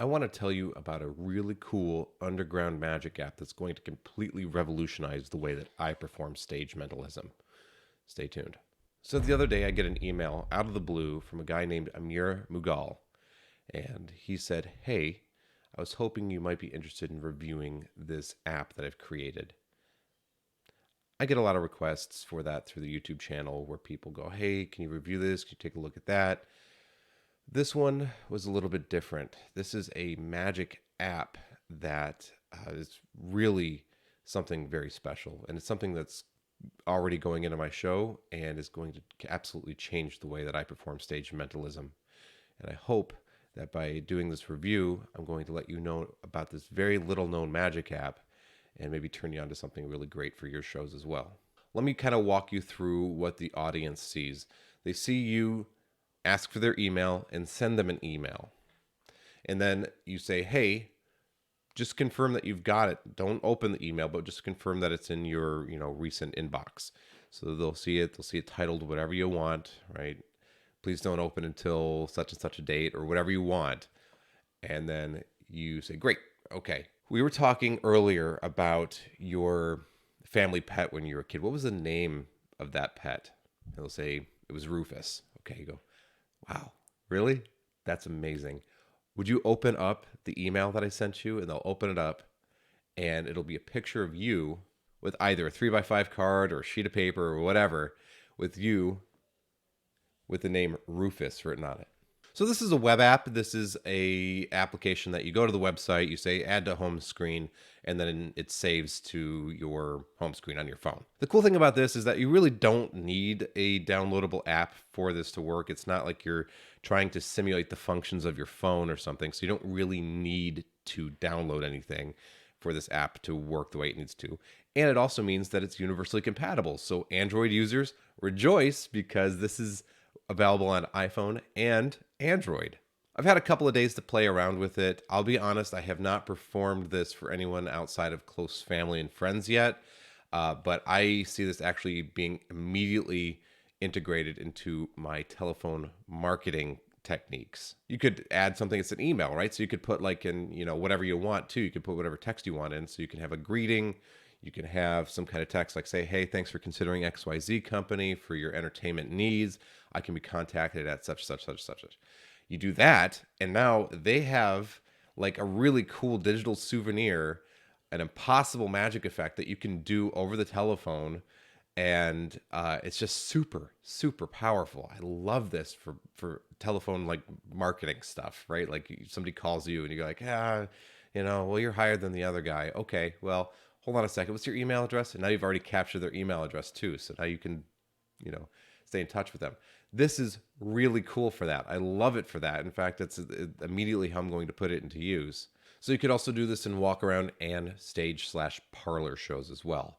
I want to tell you about a really cool underground magic app that's going to completely revolutionize the way that I perform stage mentalism. Stay tuned. So the other day, I get an email out of the blue from a guy named Amir Mughal, and he said, "Hey, I was hoping you might be interested in reviewing this app that I've created." I get a lot of requests for that through the YouTube channel where people go, "Hey, can you review this? Can you take a look at that?" This one was a little bit different. This is a magic app that is really something very special. And it's something that's already going into my show and is going to absolutely change the way that I perform stage mentalism. And I hope that by doing this review, I'm going to let you know about this very little known magic app and maybe turn you on to something really great for your shows as well. Let me kind of walk you through what the audience sees. They see you ask for their email and send them an email. And then you say, "Hey, just confirm that you've got it. Don't open the email, but just confirm that it's in your, recent inbox." So they'll see it. They'll see it titled whatever you want, right? "Please don't open until such and such a date," or whatever you want. And then you say, "Great. Okay." We were talking earlier about your family pet when you were a kid. What was the name of that pet? And they'll say, "It was Rufus." Okay, you go, "Wow, really? That's amazing. Would you open up the email that I sent you?" And they'll open it up, and it'll be a picture of you with either a 3x5 card or a sheet of paper or whatever, with you with the name Rufus written on it. So this is a web app. This is a application that you go to the website, you say add to home screen, and then it saves to your home screen on your phone. The cool thing about this is that you really don't need a downloadable app for this to work. It's not like you're trying to simulate the functions of your phone or something, so you don't really need to download anything for this app to work the way it needs to. And it also means that it's universally compatible. So Android users rejoice because this is available on iPhone and Android. I've had a couple of days to play around with it. I'll be honest, I have not performed this for anyone outside of close family and friends yet, but I see this actually being immediately integrated into my telephone marketing techniques. You could add something, it's an email, right? So you could put like in, whatever you want to. You could put whatever text you want in. So you can have a greeting. You can have some kind of text like say, "Hey, thanks for considering XYZ company for your entertainment needs. I can be contacted at such, such, such, such, such." You do that, and now they have like a really cool digital souvenir, an impossible magic effect that you can do over the telephone. And it's just super, super powerful. I love this for telephone like marketing stuff, right? Like somebody calls you and you're like, well, you're higher than the other guy. Okay, well, hold on a second. What's your email address? And now you've already captured their email address too. So now you can, you know, stay in touch with them. This is really cool for that. I love it for that. In fact, it's immediately how I'm going to put it into use. So you could also do this in walk around and stage/parlor shows as well,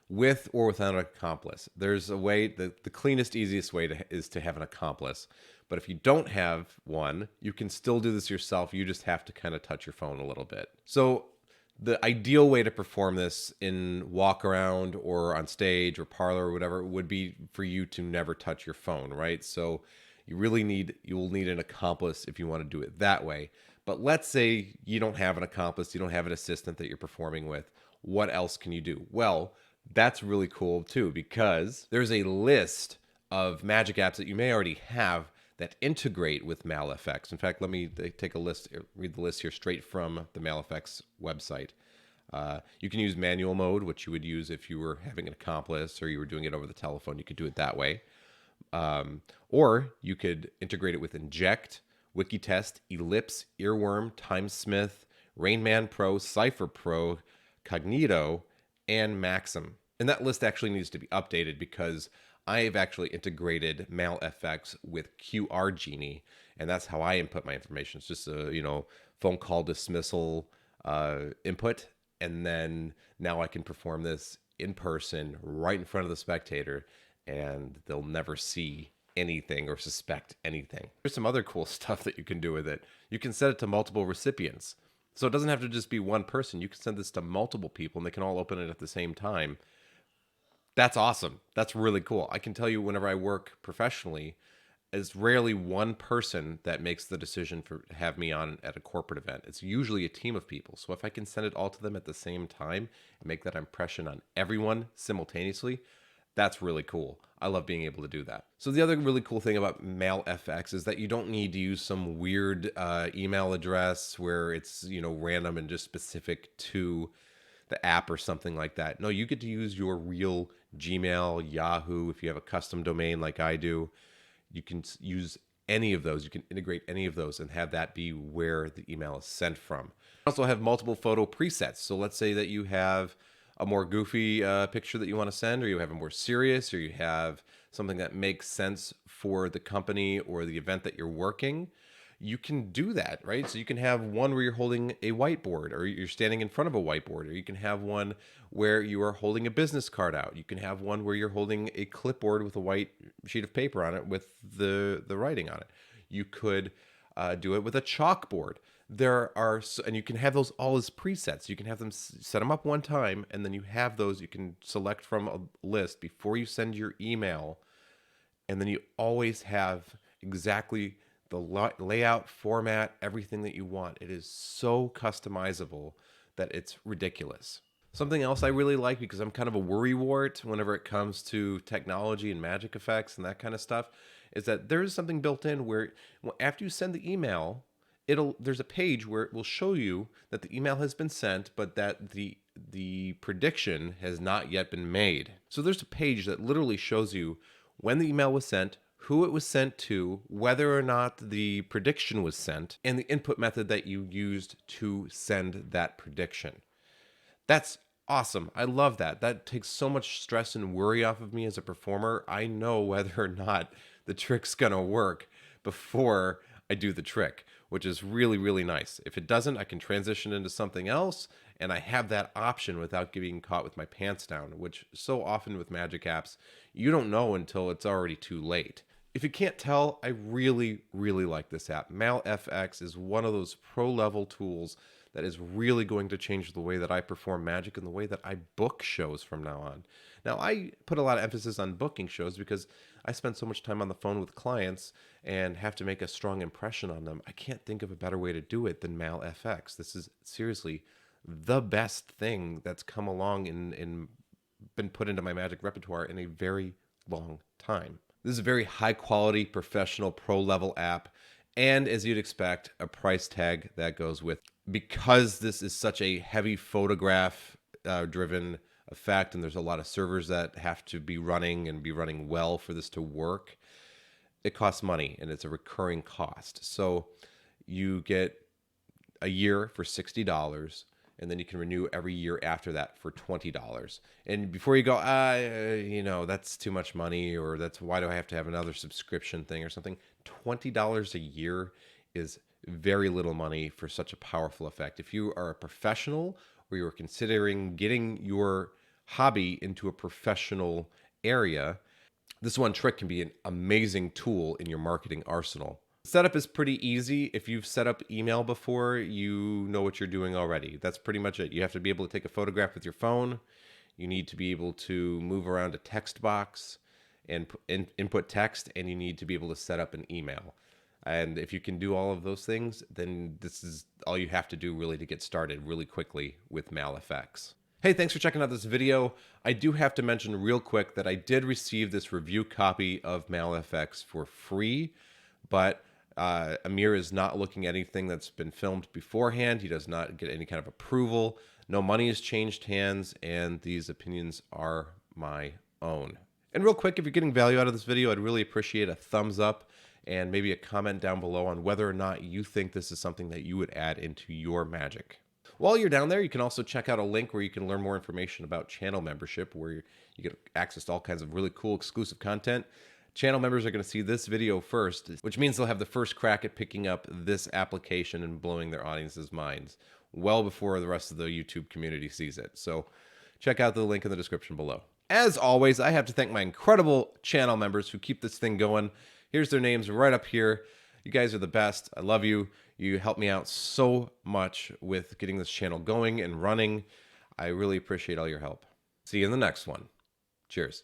with or without an accomplice. There's a way, the cleanest, easiest way is to have an accomplice. But if you don't have one, you can still do this yourself. You just have to kind of touch your phone a little bit. So the ideal way to perform this in walk around or on stage or parlor or whatever would be for you to never touch your phone, right? So you will need an accomplice if you want to do it that way. But let's say you don't have an accomplice, you don't have an assistant that you're performing with. What else can you do? Well, that's really cool too, because there's a list of magic apps that you may already have that integrate with MailFX. In fact, let me read the list here straight from the MailFX website. You can use manual mode, which you would use if you were having an accomplice or you were doing it over the telephone. You could do it that way. Or you could integrate it with Inject, Wikitest, Ellipse, Earworm, Timesmith, Rainman Pro, Cypher Pro, Cognito, and Maxim. And that list actually needs to be updated because I've actually integrated MailFX with QR Genie, and that's how I input my information. It's just a phone call dismissal input, and then now I can perform this in person right in front of the spectator, and they'll never see anything or suspect anything. There's some other cool stuff that you can do with it. You can set it to multiple recipients. So it doesn't have to just be one person. You can send this to multiple people and they can all open it at the same time. That's awesome. That's really cool. I can tell you whenever I work professionally, It's rarely one person that makes the decision for have me on at a corporate event. It's usually a team of people. So if I can send it all to them at the same time and make that impression on everyone simultaneously, that's really cool. I love being able to do that. So the other really cool thing about MailFX is that you don't need to use some weird email address where it's, random and just specific to the app or something like that. No, you get to use your real Gmail, Yahoo. If you have a custom domain like I do, you can use any of those. You can integrate any of those and have that be where the email is sent from. You also have multiple photo presets. So let's say that you have a more goofy picture that you want to send, or you have a more serious, or you have something that makes sense for the company or the event that you're working. You can do that, right? So you can have one where you're holding a whiteboard, or you're standing in front of a whiteboard, or you can have one where you are holding a business card out. You can have one where you're holding a clipboard with a white sheet of paper on it with the writing on it. You could do it with a chalkboard. And you can have those all as presets. You can have them set them up one time, and then you have those you can select from a list before you send your email, and then you always have exactly the layout, format, everything that you want. It is so customizable that it's ridiculous. Something else I really like, because I'm kind of a worrywart whenever it comes to technology and magic effects and that kind of stuff, is that there is something built in where after you send the email, there's a page where it will show you that the email has been sent, but that the prediction has not yet been made. So there's a page that literally shows you when the email was sent, who it was sent to, whether or not the prediction was sent, and the input method that you used to send that prediction. That's awesome. I love that. That takes so much stress and worry off of me as a performer. I know whether or not the trick's gonna work before I do the trick, which is really, really nice. If it doesn't, I can transition into something else, and I have that option without getting caught with my pants down, which so often with magic apps, you don't know until it's already too late. If you can't tell, I really, really like this app. MailFX is one of those pro-level tools that is really going to change the way that I perform magic and the way that I book shows from now on. Now, I put a lot of emphasis on booking shows because I spend so much time on the phone with clients and have to make a strong impression on them. I can't think of a better way to do it than MailFX. This is seriously the best thing that's come along and been put into my magic repertoire in a very long time. This is a very high quality, professional, pro level app. And as you'd expect, a price tag that goes with. Because this is such a heavy photograph driven effect, and there's a lot of servers that have to be running and be running well for this to work, it costs money and it's a recurring cost. So you get a year for $60, and then you can renew every year after that for $20. And before you go, that's too much money, or that's why do I have to have another subscription thing or something? $20 a year is very little money for such a powerful effect. If you are a professional or you're considering getting your hobby into a professional area, this one trick can be an amazing tool in your marketing arsenal. Setup is pretty easy. If you've set up email before, you know what you're doing already. That's pretty much it. You have to be able to take a photograph with your phone. You need to be able to move around a text box and input text, and you need to be able to set up an email. And if you can do all of those things, then this is all you have to do really to get started really quickly with MailFX. Hey, thanks for checking out this video. I do have to mention real quick that I did receive this review copy of MailFX for free, but Amir is not looking at anything that's been filmed beforehand. He does not get any kind of approval. No money has changed hands, and these opinions are my own. And real quick, if you're getting value out of this video, I'd really appreciate a thumbs up and maybe a comment down below on whether or not you think this is something that you would add into your magic. While you're down there, you can also check out a link where you can learn more information about channel membership, where you get access to all kinds of really cool exclusive content. Channel members are going to see this video first, which means they'll have the first crack at picking up this application and blowing their audience's minds well before the rest of the YouTube community sees it. So check out the link in the description below. As always, I have to thank my incredible channel members who keep this thing going. Here's their names right up here. You guys are the best. I love you. You help me out so much with getting this channel going and running. I really appreciate all your help. See you in the next one. Cheers.